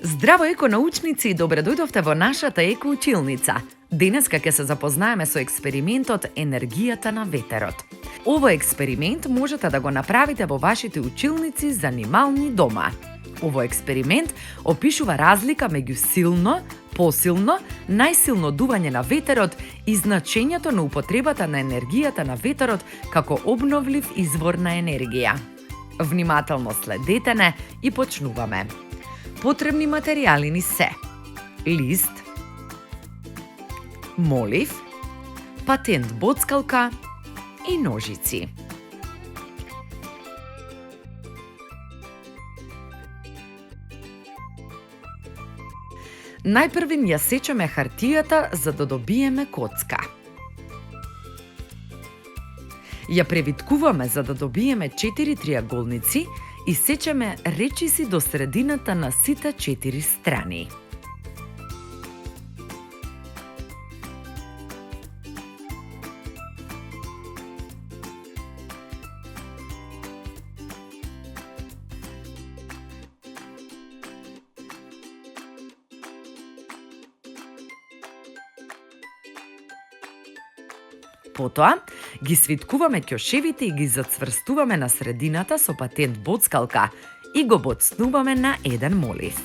Здраво еконаучници и добре дојдовте во нашата екоучилница. Денеска ќе се запознаеме со експериментот енергијата на ветерот. Овој експеримент можете да го направите во вашите училници занимални дома. Овој експеримент опишува разлика меѓу силно, посилно, најсилно дување на ветерот и значењето на употребата на енергијата на ветерот како обновлив извор на енергија. Внимателно следете не и почнуваме. Потребни материјали ни се: лист, молив, патент боцкалка и ножици. Најпрвин ја сечеме хартијата за да добиеме коцка. Ја превиткуваме за да добиеме 4 триаголници и сечеме речиси до средината на сите 4 страни. Потоа, ги свиткуваме ќошевите и ги зацврстуваме на средината со патент боцкалка и го боцнуваме на еден молив.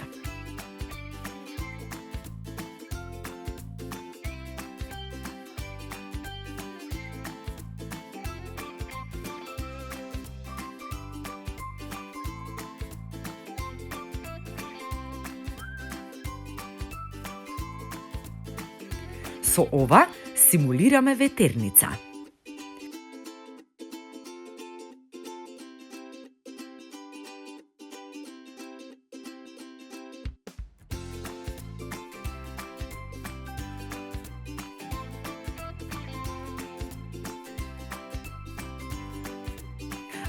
Со ова симулираме ветерница.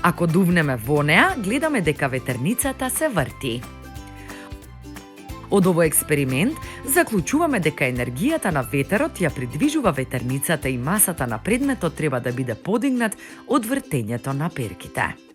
Ако дувнеме во неа, гледаме дека ветерницата се врти. Од овој експеримент заклучуваме дека енергијата на ветерот ја придвижува ветерницата и масата на предметот треба да биде подигнат од вртењето на перките.